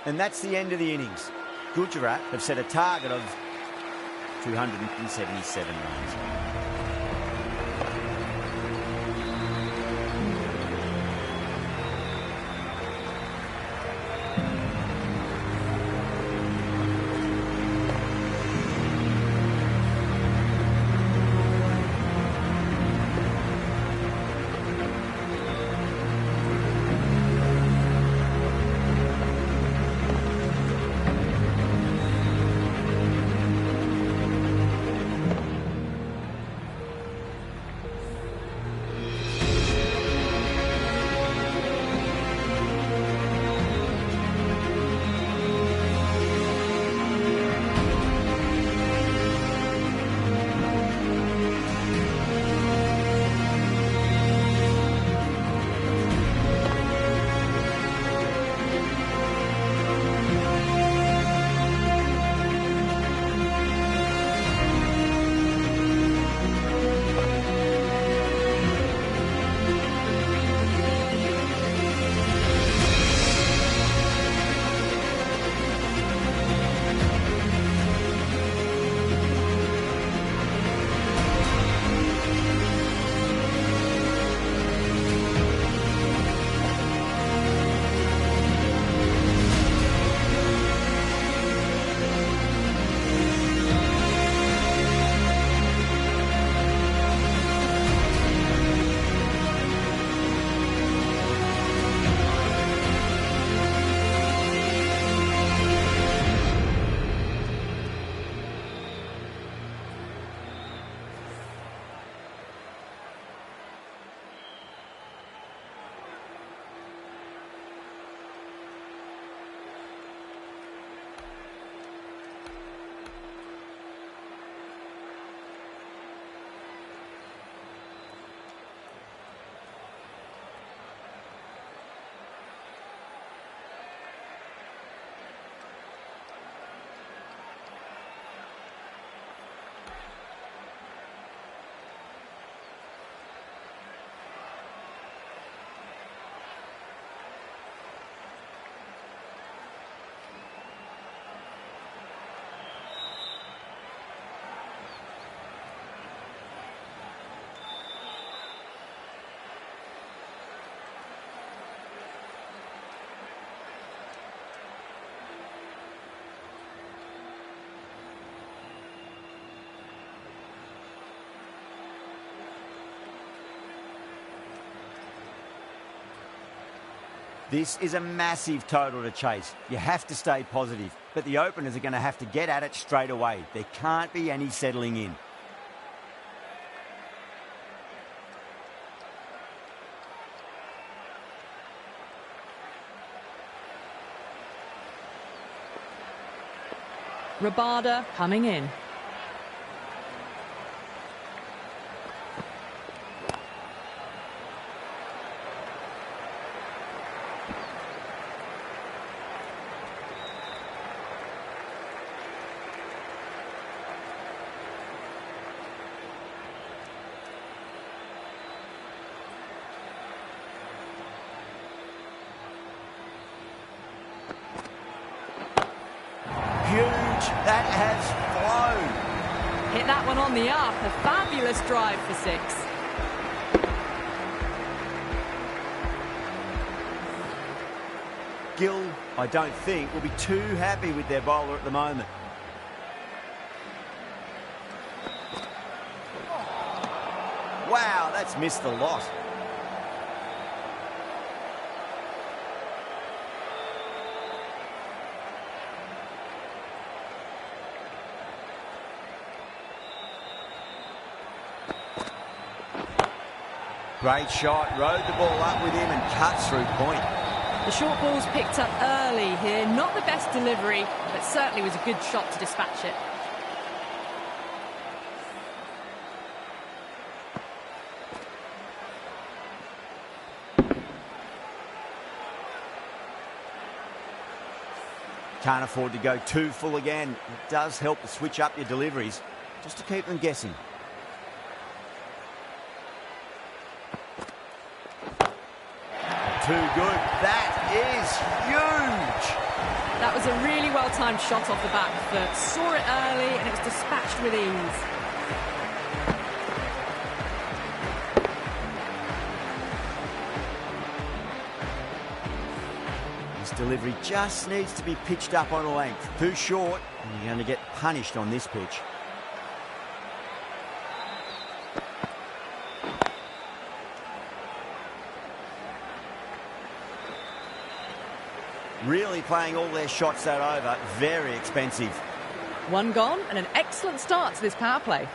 And that's the end of the innings. Gujarat have set a target of 277 runs. This is a massive total to chase. You have to stay positive, but the openers are going to have to get at it straight away. There can't be any settling in. Rabada coming in. That has flown. Hit that one on the up. A fabulous drive for 6. Gill, I don't think, will be too happy with their bowler at the moment. Wow, that's missed the lot. Great shot, rode the ball up with him and cuts through point. The short ball's picked up early here. Not the best delivery, but certainly was a good shot to dispatch it. Can't afford to go too full again. It does help to switch up your deliveries, just to keep them guessing. Too good. That is huge. That was a really well-timed shot off the back foot. Saw it early and it was dispatched with ease. This delivery just needs to be pitched up on a length. Too short, and you're going to get punished on this pitch. Really playing all their shots that over. Very expensive. One gone and an excellent start to this power play.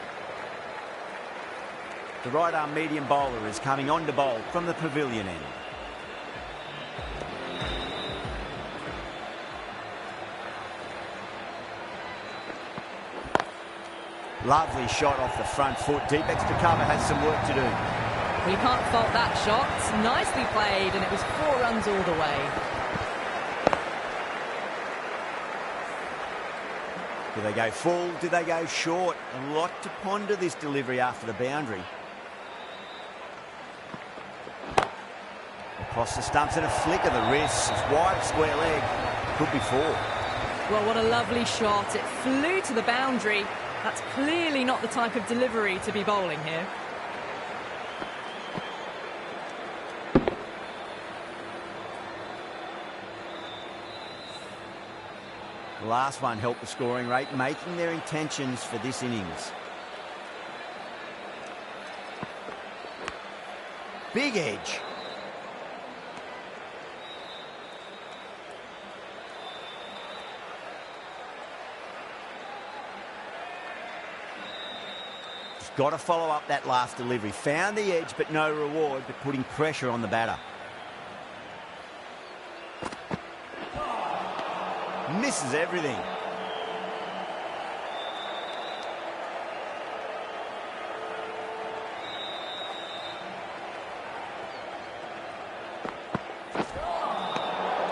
The right-arm medium bowler is coming on to bowl from the pavilion end. Lovely shot off the front foot. Deep extra cover has some work to do. Well, you can't fault that shot. Nicely played, and it was 4 runs all the way. Do they go full? Do they go short? A lot to ponder this delivery after the boundary. Across the stumps and a flick of the wrist. It's wide square leg. Could be 4. Well, what a lovely shot. It flew to the boundary. That's clearly not the type of delivery to be bowling here. The last one helped the scoring rate, making their intentions for this innings. Big edge. Just got to follow up that last delivery. Found the edge, but no reward, but putting pressure on the batter. Misses everything.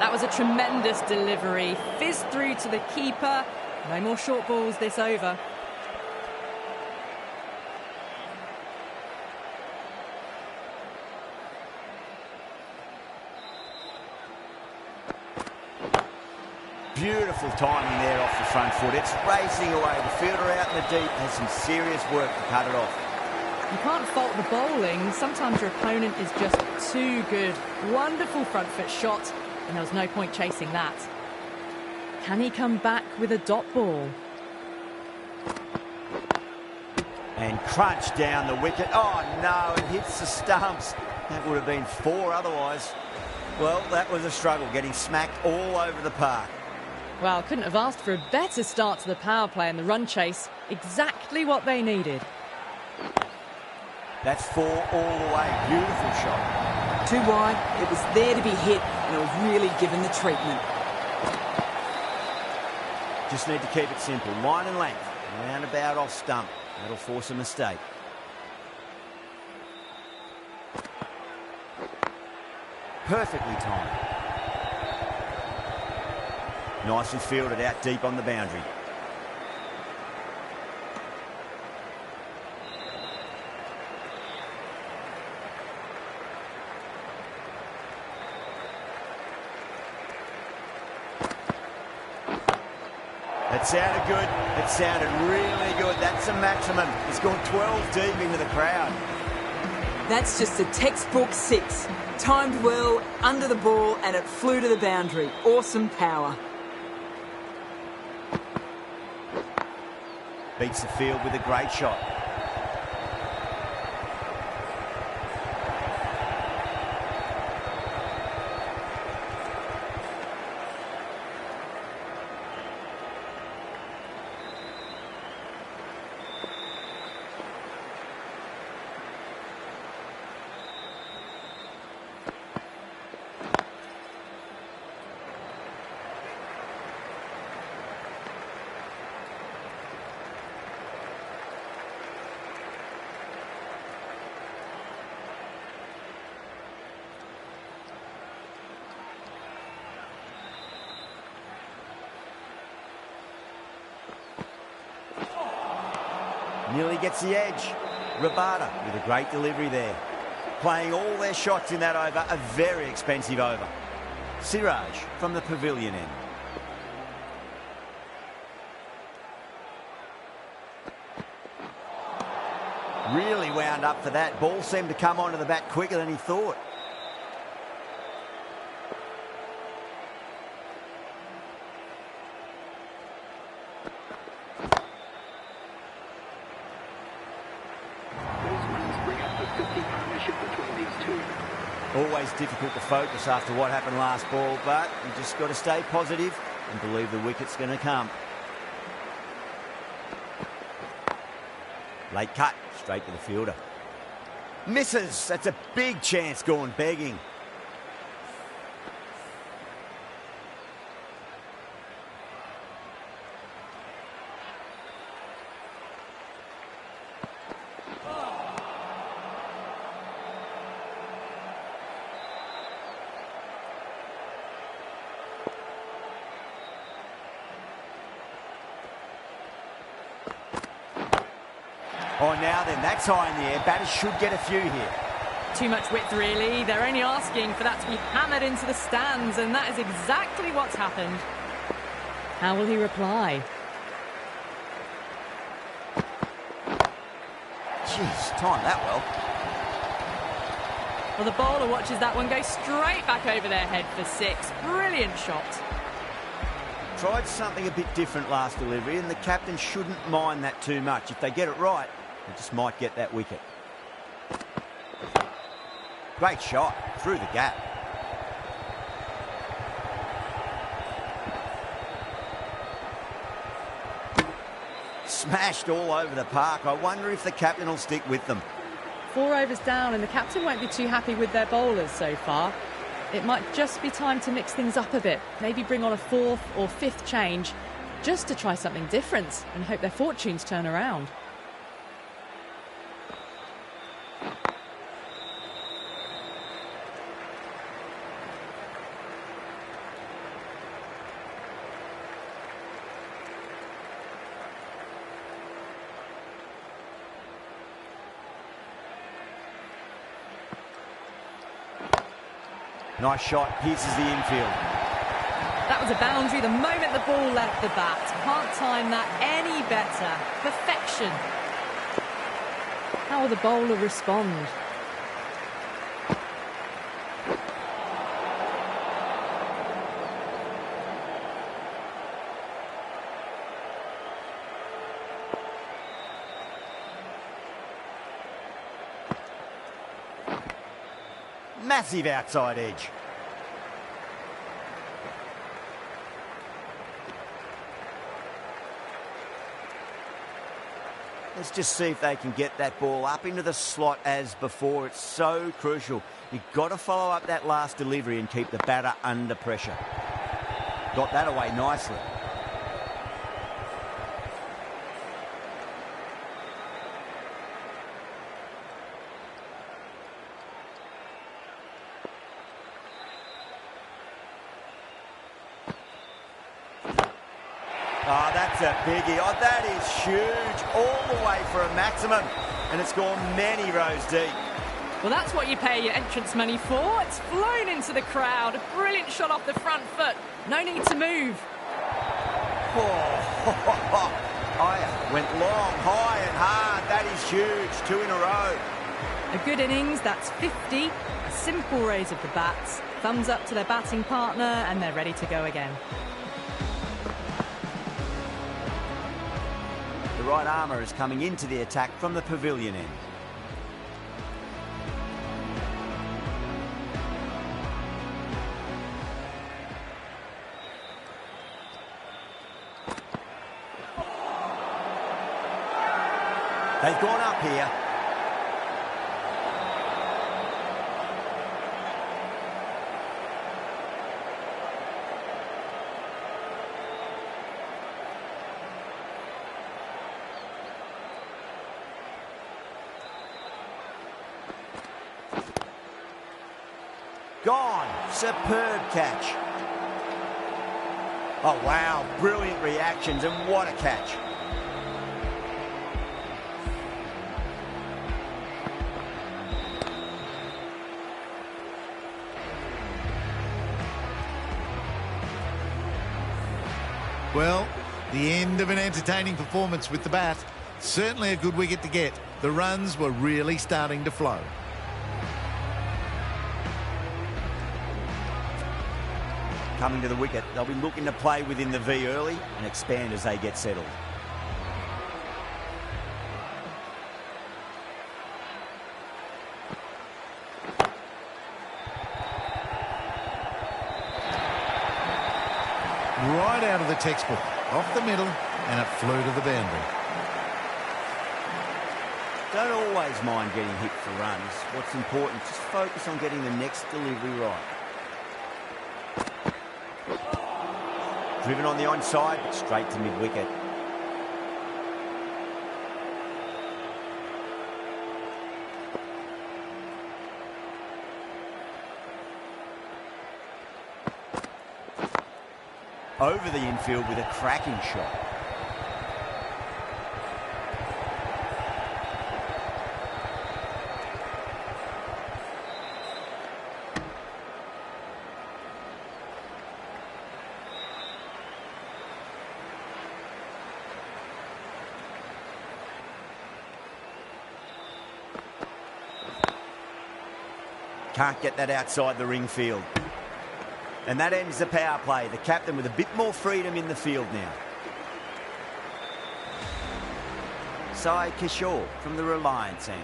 That was a tremendous delivery. Fizzed through to the keeper. No more short balls this over. Beautiful timing there off the front foot. It's racing away. The fielder out in the deep has some serious work to cut it off. You can't fault the bowling. Sometimes your opponent is just too good. Wonderful front foot shot, and there was no point chasing that. Can he come back with a dot ball? And crunch down the wicket. Oh no, it hits the stumps. That would have been 4 otherwise. Well, that was a struggle, getting smacked all over the park. Well, couldn't have asked for a better start to the power play and the run chase. Exactly what they needed. That's 4 all the way. Beautiful shot. Too wide, it was there to be hit, and it was really given the treatment. Just need to keep it simple. Line and length. Roundabout off stump. That'll force a mistake. Perfectly timed. Nicely fielded out deep on the boundary. It sounded good. It sounded really good. That's a maximum. It's gone 12 deep into the crowd. That's just a textbook 6. Timed well, under the ball, and it flew to the boundary. Awesome power. Beats the field with a great shot. Nearly gets the edge. Rabada with a great delivery there. Playing all their shots in that over, a very expensive over. Siraj from the pavilion end. Really wound up for that. Ball seemed to come onto the bat quicker than he thought. Always difficult to focus after what happened last ball, but you just got to stay positive and believe the wicket's going to come. Late cut, straight to the fielder. Misses. That's a big chance gone begging. Oh, now then, that's high in the air. Batters should get a few here. Too much width, really. They're only asking for that to be hammered into the stands, and that is exactly what's happened. How will he reply? Jeez, timed that well. Well, the bowler watches that one go straight back over their head for 6. Brilliant shot. Tried something a bit different last delivery, and the captain shouldn't mind that too much. If they get it right, they just might get that wicket. Great shot through the gap. Smashed all over the park. I wonder if the captain will stick with them. 4 overs down, and the captain won't be too happy with their bowlers so far. It might just be time to mix things up a bit. Maybe bring on a 4th or 5th change just to try something different and hope their fortunes turn around. Nice shot, pierces the infield. That was a boundary the moment the ball left the bat. Can't time that any better. Perfection. How will the bowler respond? Massive outside edge. Let's just see if they can get that ball up into the slot as before. It's so crucial. You've got to follow up that last delivery and keep the batter under pressure. Got that away nicely. Oh, that's a biggie. Oh, that is huge. All the way for a maximum. And it's gone many rows deep. Well, that's what you pay your entrance money for. It's flown into the crowd. A brilliant shot off the front foot. No need to move. Oh, I went long, high and hard. That is huge. 2 in a row. A good innings, that's 50. A simple raise of the bats. Thumbs up to their batting partner, and they're ready to go again. The right armour is coming into the attack from the pavilion end. They've gone up here. Gone. Superb catch. Oh, wow. Brilliant reactions, and what a catch. Well, the end of an entertaining performance with the bat. Certainly a good wicket to get. The runs were really starting to flow. Coming to the wicket, they'll be looking to play within the V early and expand as they get settled. Right out of the textbook, off the middle, and it flew to the boundary. Don't always mind getting hit for runs. What's important, just focus on getting the next delivery right. Driven on the onside, but straight to mid-wicket. Over the infield with a cracking shot. Can't get that outside the ring field. And that ends the power play. The captain with a bit more freedom in the field now. Sai Kishore from the Reliance end.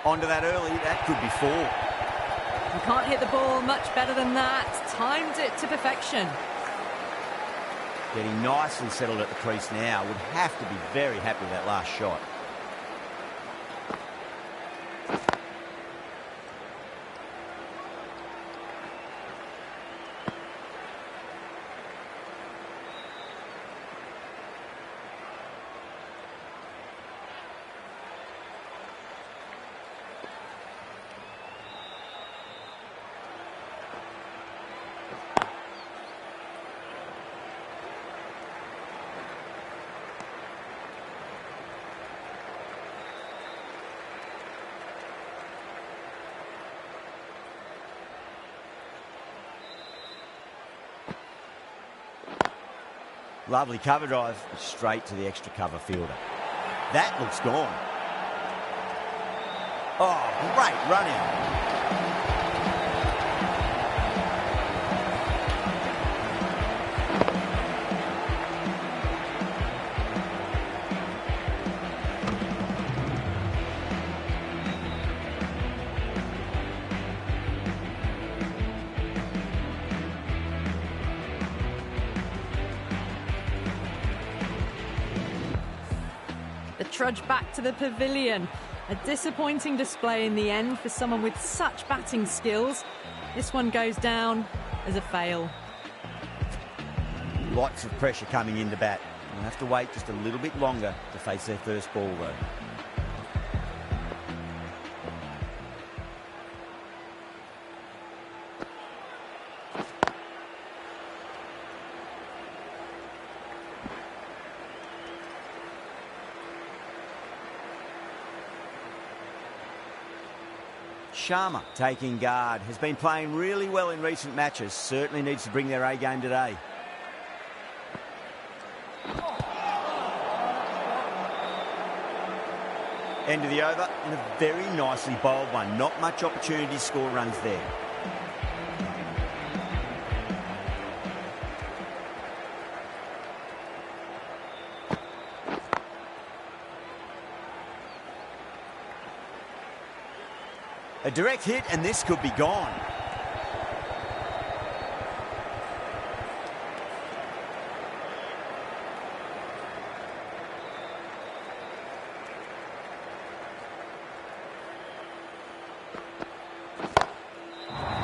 Onto that early, that could be 4. You can't hit the ball much better than that. Timed it to perfection. Getting nicely settled at the crease now. Would have to be very happy with that last shot. Lovely cover drive, straight to the extra cover fielder. That looks gone. Oh, great run out. Trudge back to the pavilion. A disappointing display in the end for someone with such batting skills. This one goes down as a fail. Lots of pressure coming in to bat. They'll have to wait just a little bit longer to face their first ball though. Sharma taking guard. Has been playing really well in recent matches. Certainly needs to bring their A game today. End of the over and a very nicely bowled one. Not much opportunity to score runs there. A direct hit, and this could be gone.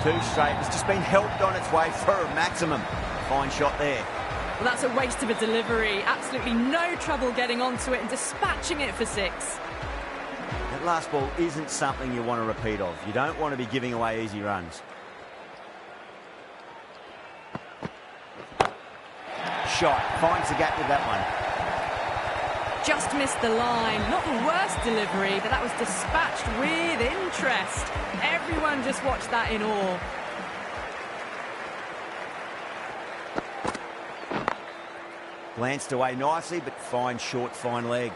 Two straight. It's just been helped on its way for a maximum. Fine shot there. Well, that's a waste of a delivery. Absolutely no trouble getting onto it and dispatching it for 6. That last ball isn't something you want to repeat of. You don't want to be giving away easy runs. Shot. Finds the gap with that one. Just missed the line. Not the worst delivery, but that was dispatched with interest. Everyone just watched that in awe. Glanced away nicely, but fine short, fine leg.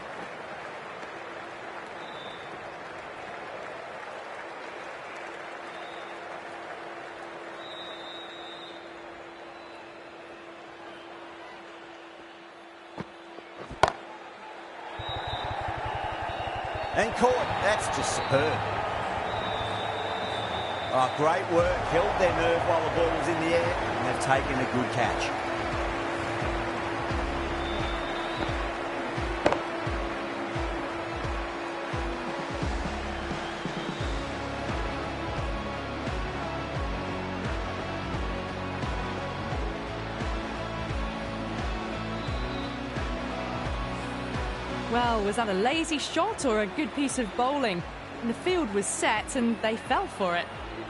And caught. That's just superb. Oh, great work. Held their nerve while the ball was in the air, and they've taken a good catch. Well, was that a lazy shot or a good piece of bowling? And the field was set and they fell for it.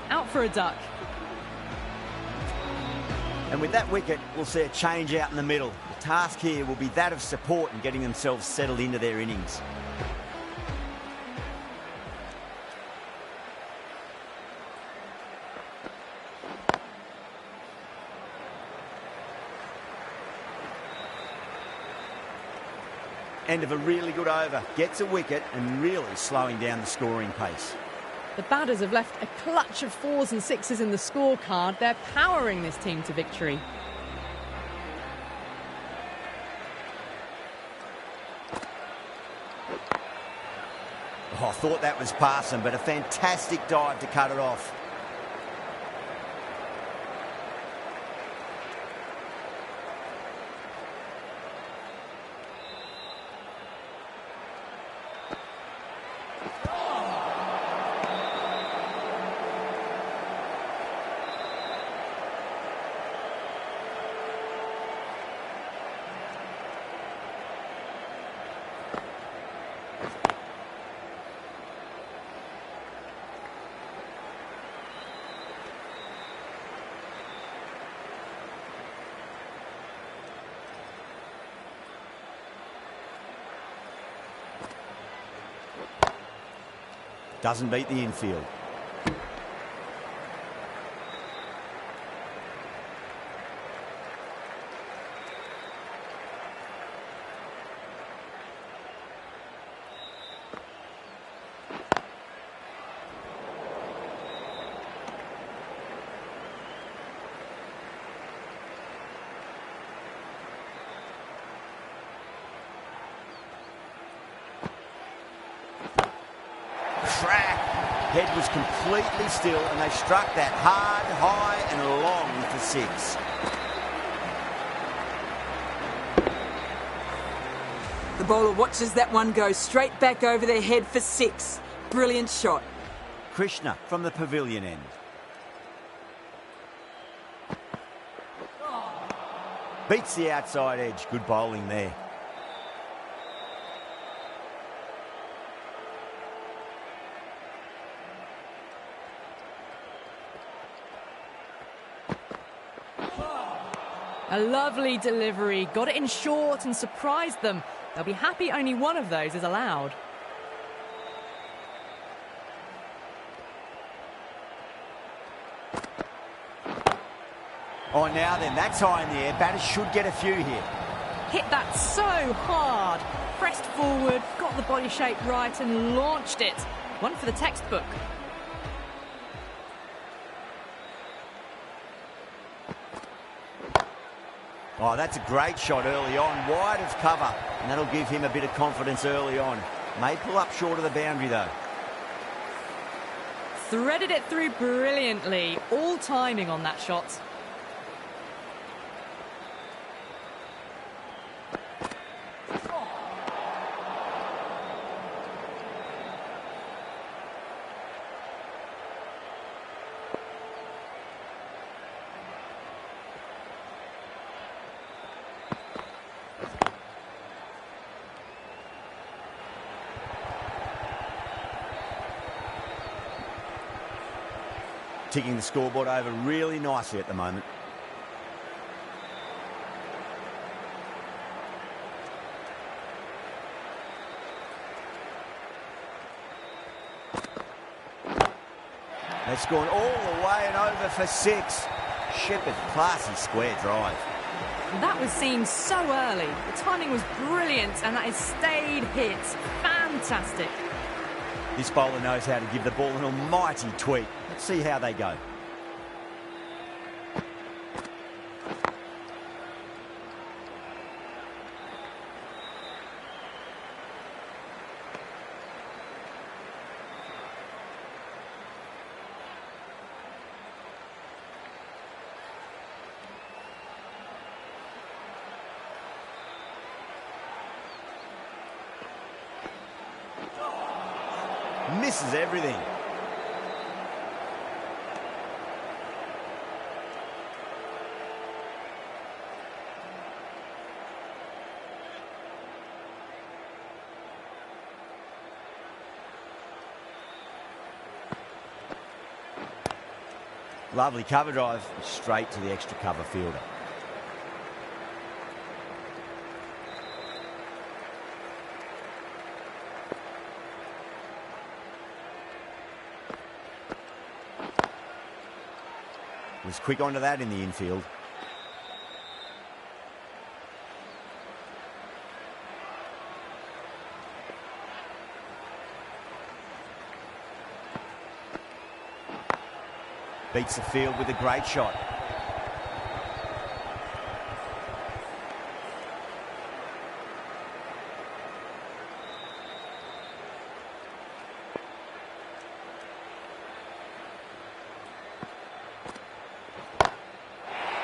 Out for a duck. And with that wicket, we'll see a change out in the middle. The task here will be that of support and getting themselves settled into their innings. End of a really good over. Gets a wicket and really slowing down the scoring pace. The batters have left a clutch of 4s and 6s in the scorecard. They're powering this team to victory. Oh, I thought that was passing, but a fantastic dive to cut it off. Doesn't beat the infield. Crack. Head was completely still and they struck that hard, high and long for 6. The bowler watches that one go straight back over their head for 6. Brilliant shot. Krishna from the pavilion end. Beats the outside edge. Good bowling there. A lovely delivery. Got it in short and surprised them. They'll be happy only one of those is allowed. Oh, now then, that's high in the air. Batters should get a few here. Hit that so hard. Pressed forward, got the body shape right and launched it. One for the textbook. Oh, that's a great shot early on. Wide of cover. And that'll give him a bit of confidence early on. May pull up short of the boundary, though. Threaded it through brilliantly. All timing on that shot. Ticking the scoreboard over really nicely at the moment. That's gone all the way and over for 6. Shepherd, classy square drive. That was seen so early. The timing was brilliant, and that is stayed hit. Fantastic. This bowler knows how to give the ball an almighty tweak. Let's see how they go. Misses everything. Lovely cover drive straight to the extra cover fielder. Was quick onto that in the infield. Beats the field with a great shot.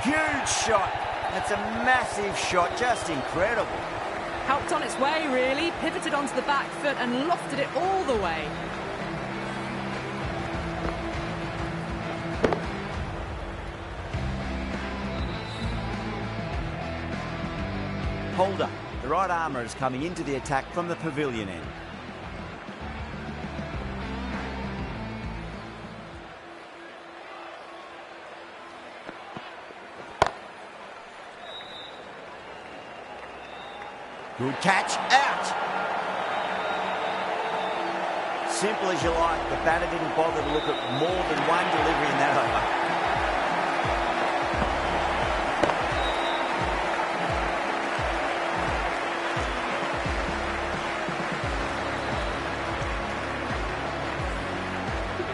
Huge shot. That's a massive shot, just incredible. Helped on its way, really. Pivoted onto the back foot and lofted it all the way. Holder, the right armour, is coming into the attack from the pavilion end. Good catch, out! Simple as you like, the batter didn't bother to look at more than one delivery in that over.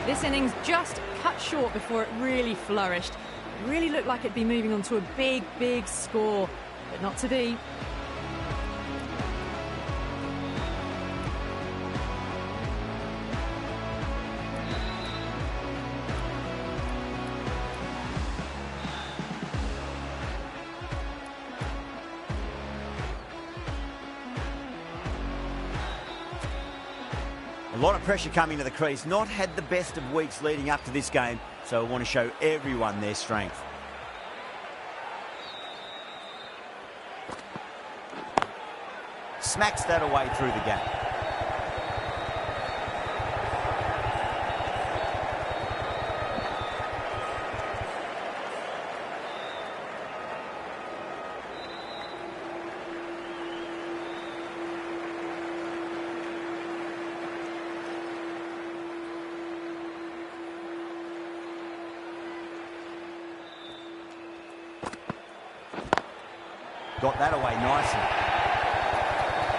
This innings just cut short before it really flourished. It really looked like it'd be moving on to a big, big score, but not to be. A lot of pressure coming to the crease. Not had the best of weeks leading up to this game, so I want to show everyone their strength. Smacks that away through the gap. Got that away nicely.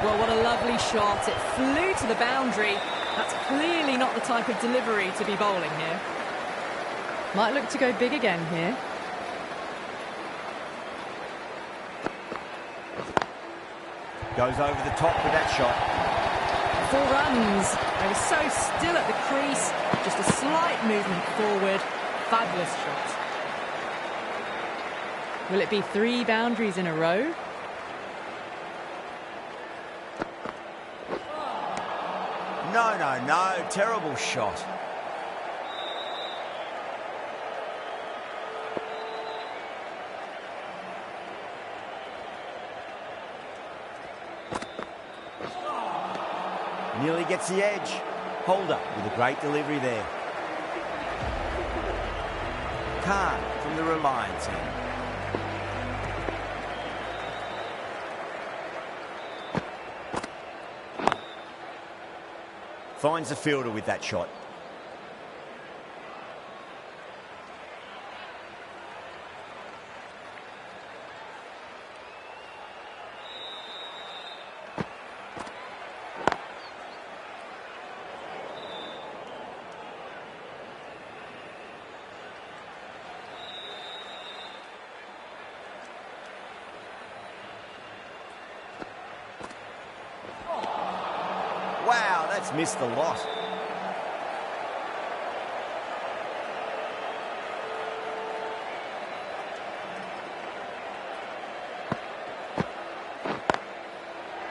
Well, what a lovely shot. It flew to the boundary. That's clearly not the type of delivery to be bowling here. Might look to go big again here. Goes over the top with that shot. 4 runs. They were so still at the crease. Just a slight movement forward. Fabulous shot. Will it be 3 boundaries in a row? No. Terrible shot. Nearly gets the edge. Holder with a great delivery there. Khan from the Reliance end. Finds the fielder with that shot. missed the lot.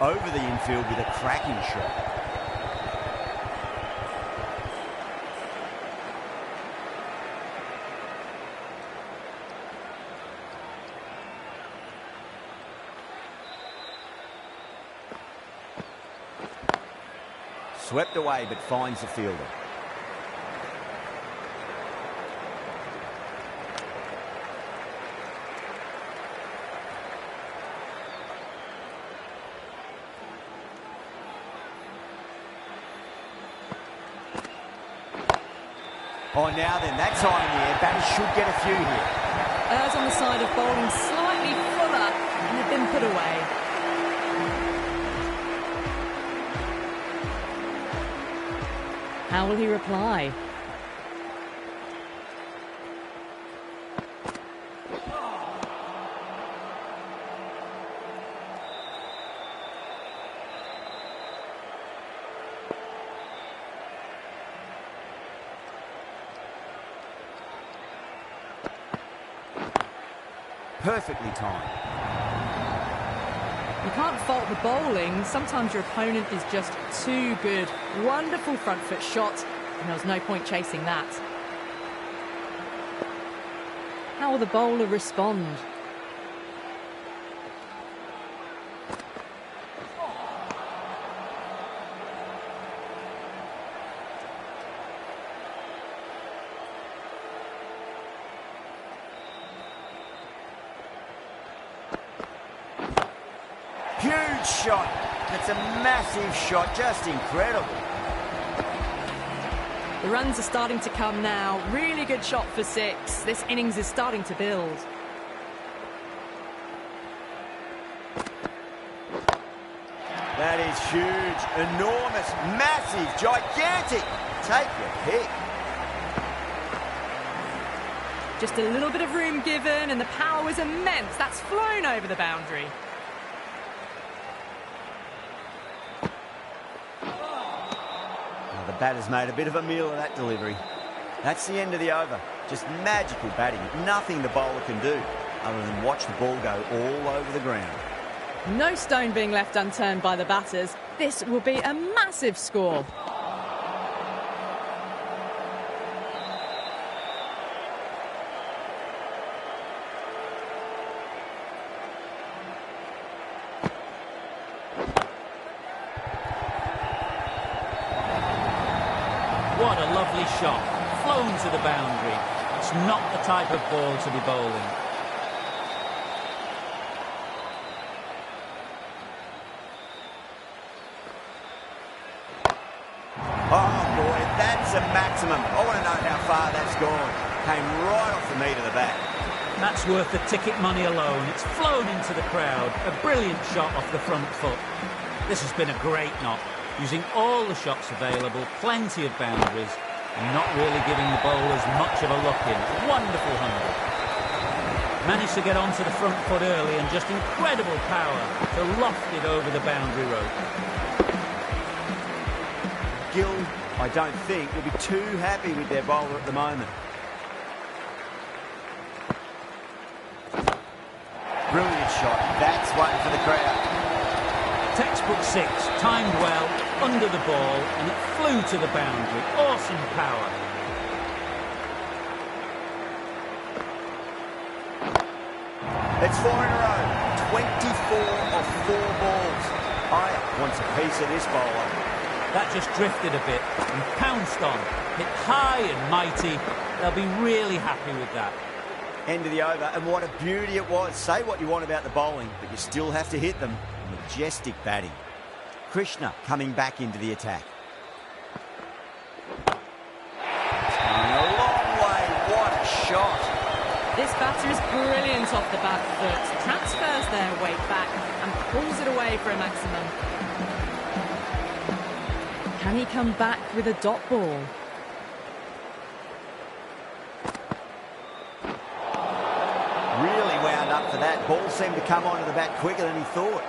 Over the infield with a cracking shot. Swept away, but finds the fielder. Oh, now then, that time in the air, batters should get a few here. Errs on the side of bowling slightly fuller and have been put away. How will he reply? Perfectly timed. You can't fault the bowling. Sometimes your opponent is just too good. Wonderful front foot shot, and there was no point chasing that. How will the bowler respond? Huge shot. It's a massive shot, just incredible. The runs are starting to come now. Really good shot for 6. This innings is starting to build. That is huge, enormous, massive, gigantic. Take your pick. Just a little bit of room given and the power was immense. That's flown over the boundary. The batter's made a bit of a meal of that delivery. That's the end of the over. Just magical batting. Nothing the bowler can do other than watch the ball go all over the ground. No stone being left unturned by the batters. This will be a massive score. What a lovely shot, flown to the boundary. It's not the type of ball to be bowling. Oh boy, that's a maximum. I want to know how far that's gone. Came right off the meat of the bat. That's worth the ticket money alone. It's flown into the crowd. A brilliant shot off the front foot. This has been a great knock. Using all the shots available, plenty of boundaries, and not really giving the bowlers much of a look in. Wonderful 100. Managed to get onto the front foot early and just incredible power to loft it over the boundary rope. Gill, I don't think, will be too happy with their bowler at the moment. Brilliant shot. That's one for the crowd. Textbook 6, timed well, under the ball, and it flew to the boundary. Awesome power. It's 4 in a row. 24 of 4 balls. Aya wants a piece of this bowler. That just drifted a bit and pounced on. Hit high and mighty. They'll be really happy with that. End of the over, and what a beauty it was. Say what you want about the bowling, but you still have to hit them. Majestic batting. Krishna coming back into the attack. It's going a long way. What a shot. This batter is brilliant off the back foot. Transfers their weight back and pulls it away for a maximum. Can he come back with a dot ball? Really wound up for that. Ball seemed to come onto the bat quicker than he thought.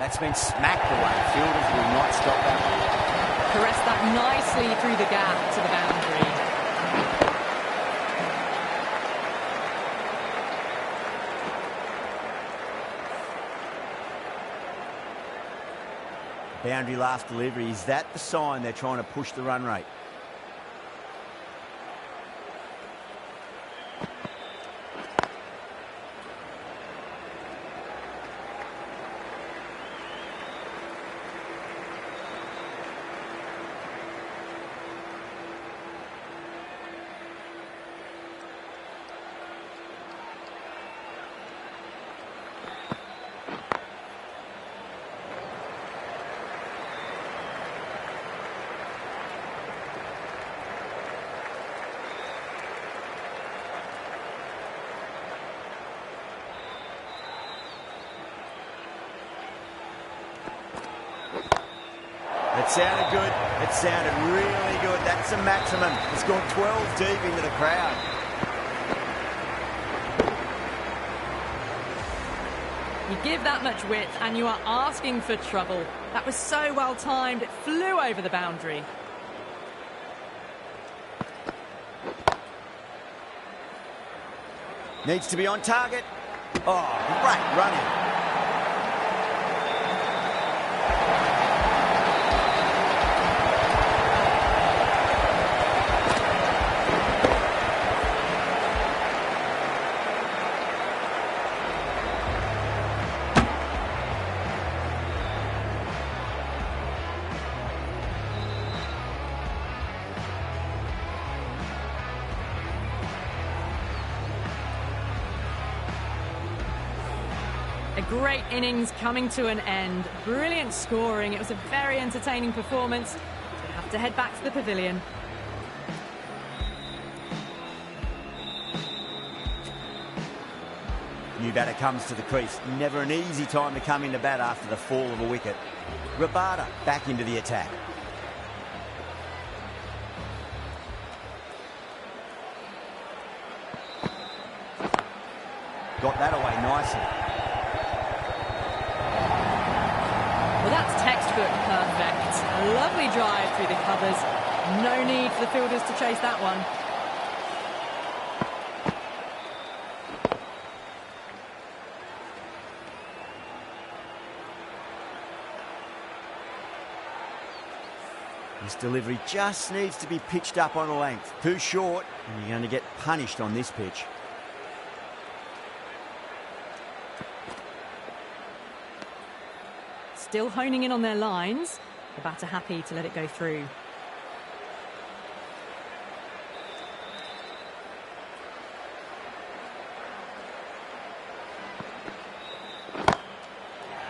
That's been smacked away. Fielders will not stop that. Caressed that nicely through the gap to the boundary. Boundary last delivery. Is that the sign they're trying to push the run rate? It sounded good. It sounded really good. That's the maximum. It's gone 12 deep into the crowd. You give that much width and you are asking for trouble. That was so well timed. It flew over the boundary. Needs to be on target. Oh, great running. A great innings coming to an end. Brilliant scoring. It was a very entertaining performance. We have to head back to the pavilion. New batter comes to the crease. Never an easy time to come into bat after the fall of a wicket. Rabada back into the attack. Got that away nicely. Well, that's textbook perfect. A lovely drive through the covers. No need for the fielders to chase that one. This delivery just needs to be pitched up on a length. Too short, and you're going to get punished on this pitch. Still honing in on their lines. The batter happy to let it go through.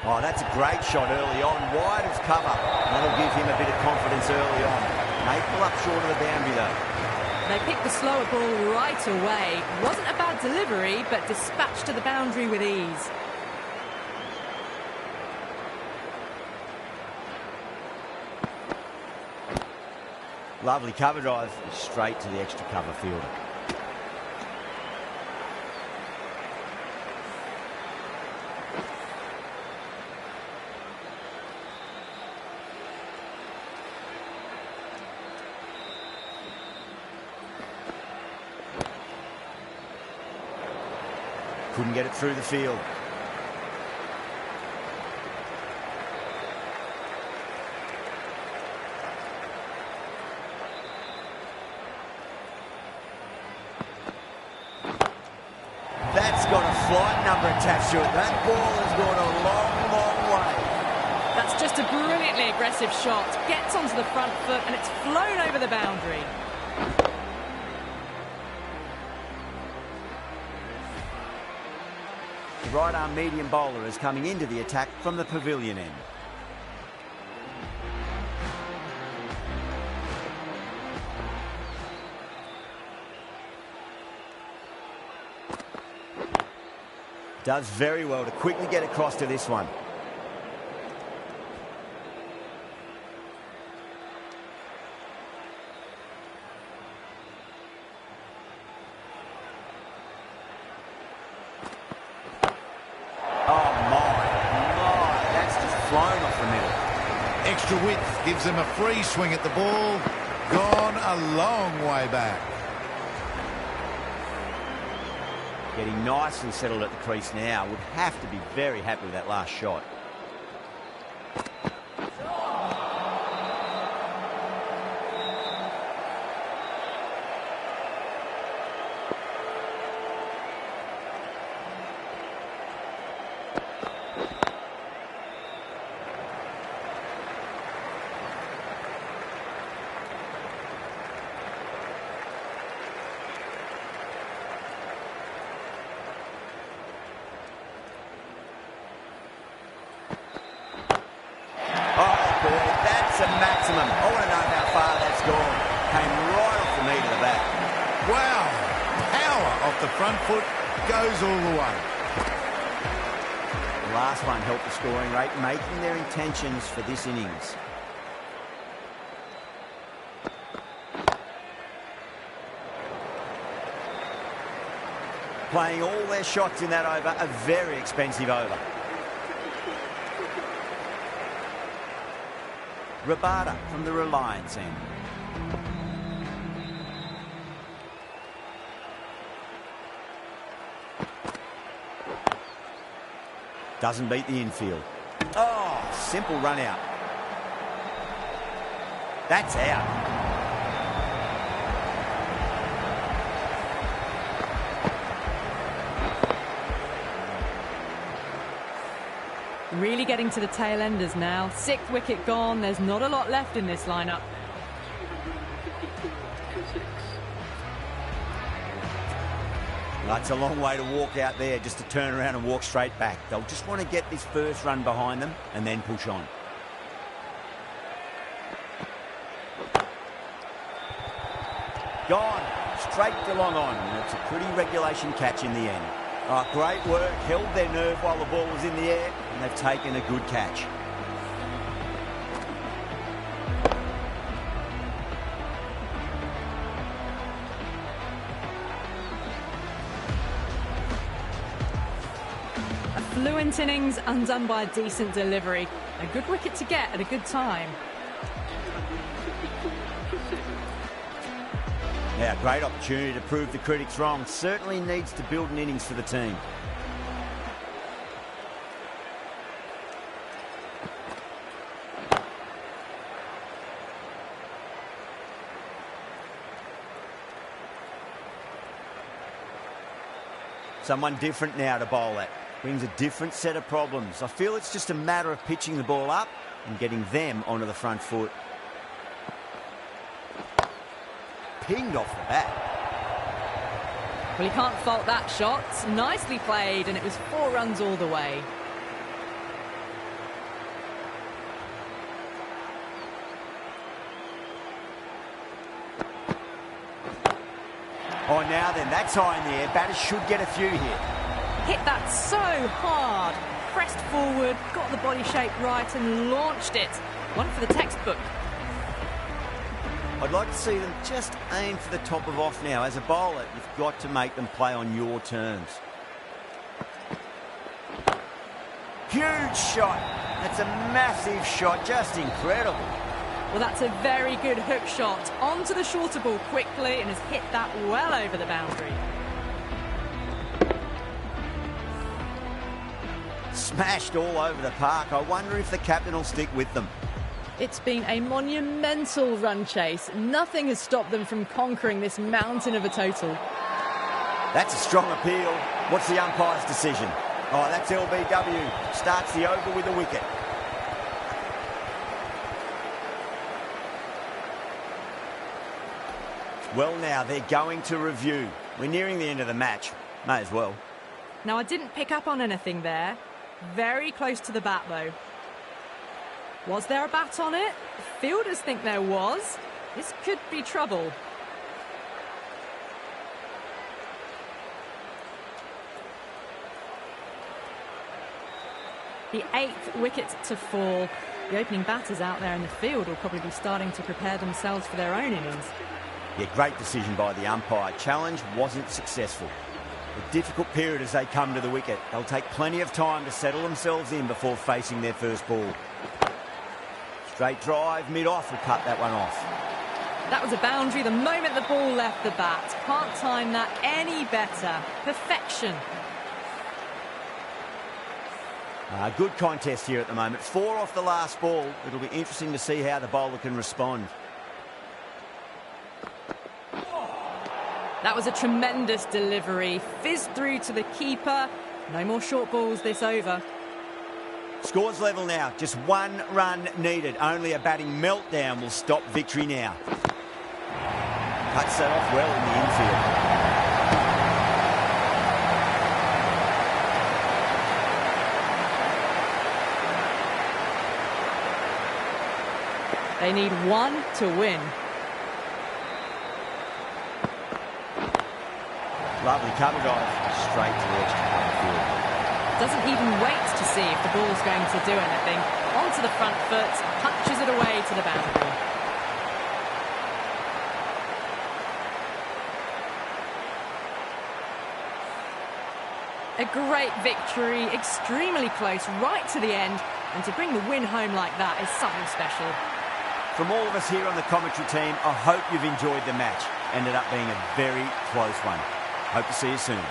Oh, that's a great shot early on. Wide as cover. That'll give him a bit of confidence early on. May pull up short of the boundary though. They picked the slower ball right away. Wasn't a bad delivery, but dispatched to the boundary with ease. Lovely cover drive, straight to the extra cover fielder. Couldn't get it through the field. That's got a flight number attached to it. That ball has gone a long, long way. That's just a brilliantly aggressive shot. Gets onto the front foot and it's flown over the boundary. The right arm medium bowler is coming into the attack from the pavilion end. Does very well to quickly get across to this one. to width, gives them a free swing at the ball. Gone a long way back. Getting nicely settled at the crease now. Would have to be very happy with that last shot. Maximum. I want to know how far that's gone. Came right off the knee to the back. Wow. Power off the front foot goes all the way. The last one helped the scoring rate, making their intentions for this innings. Playing all their shots in that over, a very expensive over. Rabada from the Reliance end. Doesn't beat the infield. Oh, simple run out. That's out. Really getting to the tail enders now. 6th wicket gone. There's not a lot left in this lineup. That's a long way to walk out there, just to turn around and walk straight back. They'll just want to get this first run behind them and then push on. Gone. Straight to long on. And it's a pretty regulation catch in the end. Oh, great work. Held their nerve while the ball was in the air, and they've taken a good catch. A fluent innings undone by a decent delivery. A good wicket to get at a good time. Yeah, great opportunity to prove the critics wrong. Certainly needs to build an innings for the team. Someone different now to bowl at. Brings a different set of problems. I feel it's just a matter of pitching the ball up and getting them onto the front foot. Pinged off the bat. Well, he can't fault that shot. Nicely played, and it was 4 runs all the way. Oh, now then, that's high in the air. Batters should get a few here. Hit that so hard. Pressed forward, got the body shape right, and launched it. One for the textbook. I'd like to see them just aim for the top of off now. As a bowler, you've got to make them play on your terms. Huge shot. That's a massive shot. Just incredible. Well, that's a very good hook shot. Onto the shorter ball quickly and has hit that well over the boundary. Smashed all over the park. I wonder if the captain will stick with them. It's been a monumental run chase. Nothing has stopped them from conquering this mountain of a total. That's a strong appeal. What's the umpire's decision? Oh, that's LBW. Starts the over with a wicket. Well, now they're going to review. We're nearing the end of the match. May as well. Now, I didn't pick up on anything there. Very close to the bat, though. Was there a bat on it? Fielders think there was. This could be trouble. The 8th wicket to fall. The opening batters out there in the field will probably be starting to prepare themselves for their own innings. Yeah, great decision by the umpire. Challenge wasn't successful. A difficult period as they come to the wicket. They'll take plenty of time to settle themselves in before facing their first ball. Straight drive, mid-off, will cut that one off. That was a boundary the moment the ball left the bat. Can't time that any better. Perfection. Good contest here at the moment. 4 off the last ball. It'll be interesting to see how the bowler can respond. That was a tremendous delivery. Fizzed through to the keeper. No more short balls this over. Scores level now. Just 1 run needed. Only a batting meltdown will stop victory now. Cuts that off well in the infield. They need 1 to win. Lovely cover drive. Straight to the extra cover field. Doesn't even wait to see if the ball's going to do anything. Onto the front foot, punches it away to the boundary. A great victory, extremely close, right to the end. And to bring the win home like that is something special. From all of us here on the commentary team, I hope you've enjoyed the match. Ended up being a very close one. Hope to see you soon.